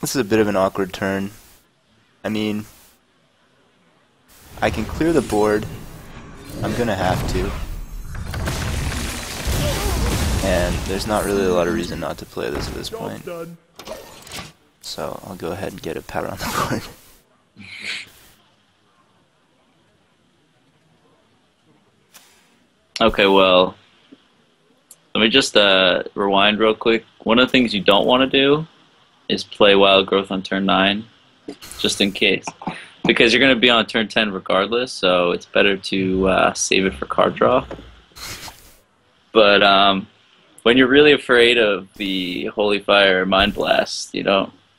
This is a bit of an awkward turn. I mean, I can clear the board. I'm gonna have to. And there's not really a lot of reason not to play this at this point. So I'll go ahead and get a power on the board. Okay, well, let me just rewind real quick. One of the things you don't want to do is play Wild Growth on turn 9, just in case. Because you're going to be on turn 10 regardless, so it's better to save it for card draw. But when you're really afraid of the Holy Fire Mind Blast, you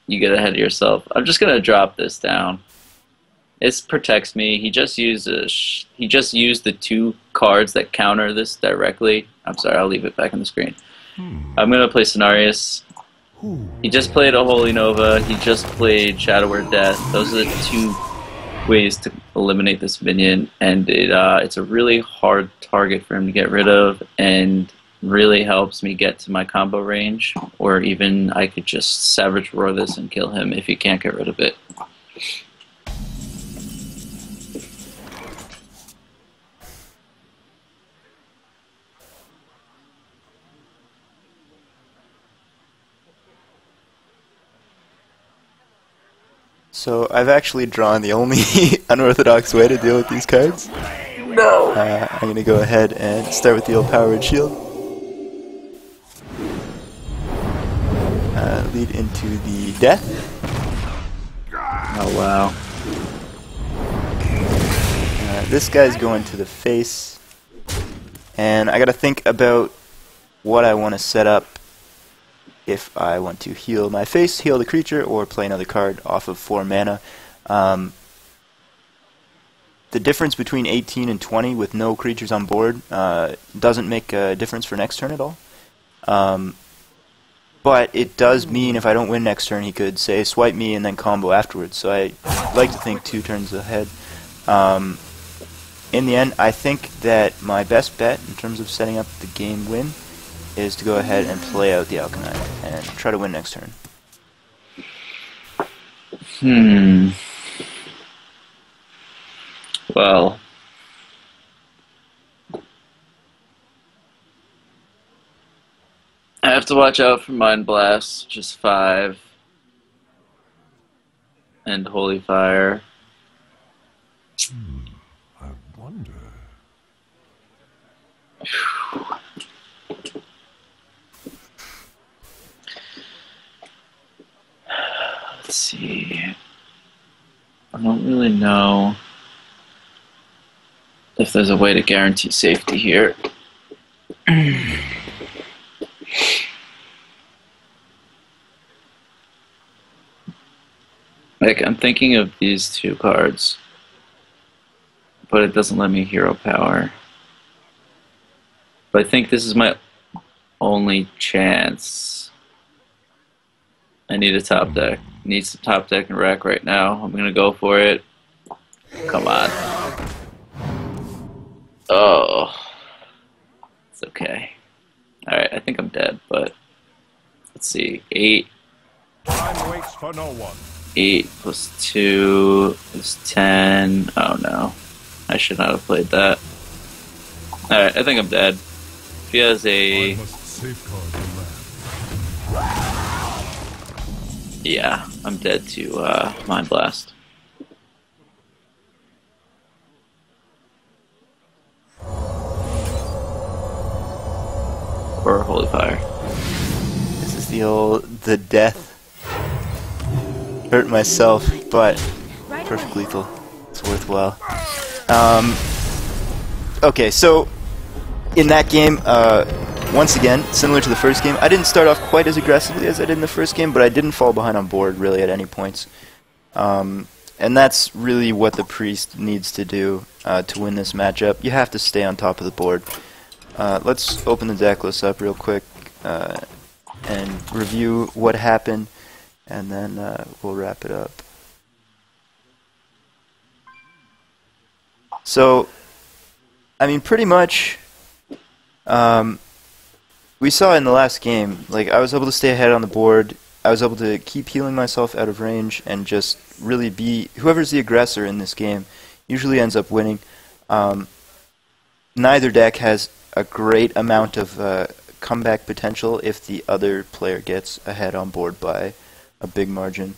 get ahead of yourself. I'm just gonna drop this down. It protects me. He just used the 2 cards that counter this directly. I'm sorry, I'll leave it back on the screen. I'm gonna play Cenarius. He just played a Holy Nova. He just played Shadow Word Death. Those are the 2 ways to eliminate this minion, and it's a really hard target for him to get rid of, and really helps me get to my combo range, or even I could just Savage Roar this and kill him if he can't get rid of it. So I've actually drawn the only unorthodox way to deal with these cards. No! I'm going to go ahead and start with the Overpowered Shield. Lead into the Death. Oh wow. This guy's going to the face. And I got to think about what I want to set up if I want to heal my face, heal the creature, or play another card off of 4 mana. The difference between 18 and 20 with no creatures on board doesn't make a difference for next turn at all. But it does mean if I don't win next turn, he could, say, swipe me and then combo afterwards. So I like to think 2 turns ahead. In the end, I think that my best bet in terms of setting up the game win is to go ahead and play out the Alchemite and try to win next turn. Well, I have to watch out for Mind Blast, just 5, and Holy Fire. I wonder. Let's see. I don't really know if there's a way to guarantee safety here. Like, I'm thinking of these 2 cards, but it doesn't let me hero power. But I think this is my only chance. I need a top deck. Need some top deck and rack right now. I'm gonna go for it. Come on. Oh. It's okay. Alright, I think I'm dead, but let's see. 8. Time waits for no one. 8 plus 2 is 10. Oh no. I should not have played that. Alright, I think I'm dead. If he has a... I must safeguard the land. Yeah, I'm dead to Mind Blast. Or Holy Fire. This is the death. Hurt myself, but perfect lethal. It's worthwhile. Okay, so in that game, once again, similar to the first game, I didn't start off quite as aggressively as I did in the first game, but I didn't fall behind on board really at any points. And that's really what the Priest needs to do to win this matchup. You have to stay on top of the board. Let's open the deck list up real quick and review what happened, and then we'll wrap it up. So, I mean, pretty much, we saw in the last game, like, I was able to stay ahead on the board, I was able to keep healing myself out of range, and just really be, whoever's the aggressor in this game usually ends up winning. Neither deck has a great amount of comeback potential if the other player gets ahead on board by a big margin.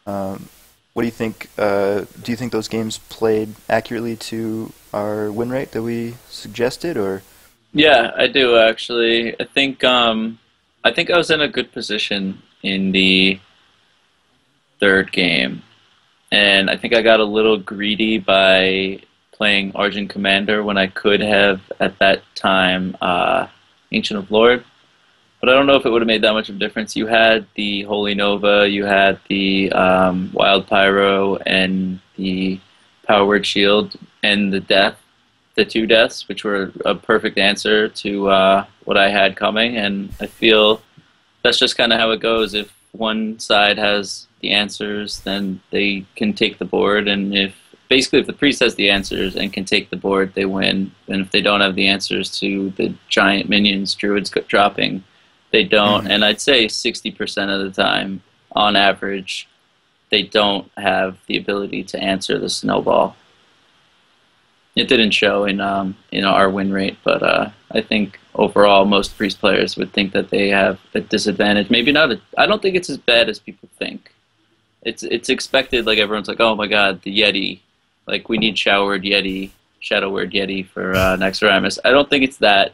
What do you think? Do you think those games played accurately to our win rate that we suggested, or? Yeah, I do actually. I think I was in a good position in the third game, and I think I got a little greedy by playing Argent Commander when I could have at that time Ancient of Lord. But I don't know if it would have made that much of a difference. You had the Holy Nova, you had the Wild Pyro, and the Power Word Shield, and the two deaths, which were a perfect answer to what I had coming. And I feel that's just kind of how it goes. If one side has the answers, then they can take the board, and if the priest has the answers and can take the board, they win. And if they don't have the answers to the giant minions druids dropping, they don't. And I'd say 60% of the time, on average, they don't have the ability to answer the snowball. It didn't show in our win rate, but I think overall most priest players would think that they have a disadvantage. Maybe not. I don't think it's as bad as people think. It's expected. Like everyone's like, oh my god, the Yeti. Like we need Shadow Word Yeti for next Amaz. I don't think it's that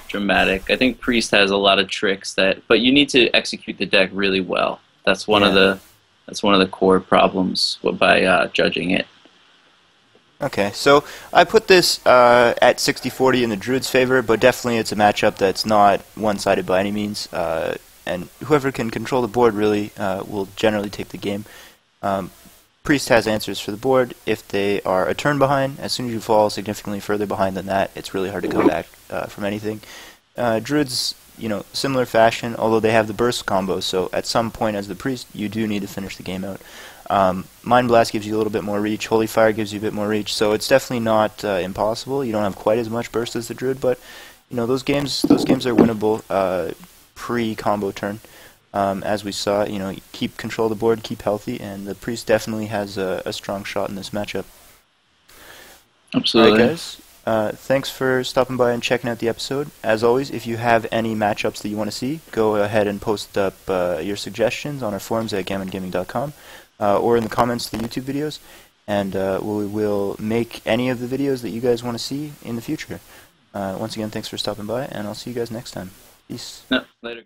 dramatic. I think priest has a lot of tricks but you need to execute the deck really well. That's one of the core problems by judging it. Okay, so I put this at 60-40 in the Druid's favor, but definitely it's a matchup that's not one-sided by any means, and whoever can control the board really will generally take the game. Priest has answers for the board. If they are a turn behind, as soon as you fall significantly further behind than that, it's really hard to come back from anything. Druids, similar fashion, although they have the burst combo, so at some point as the priest, you do need to finish the game out. Mind Blast gives you a little bit more reach, Holy Fire gives you a bit more reach, so it's definitely not impossible. You don't have quite as much burst as the Druid, but those games are winnable pre-combo turn. As we saw, keep control of the board, keep healthy, and the priest definitely has a strong shot in this matchup. Absolutely. Alright guys, thanks for stopping by and checking out the episode. As always, if you have any matchups that you want to see, go ahead and post up your suggestions on our forums at gammongaming.com or in the comments to the YouTube videos, and we will make any of the videos that you guys want to see in the future. Once again, thanks for stopping by, and I'll see you guys next time. Peace. No, later.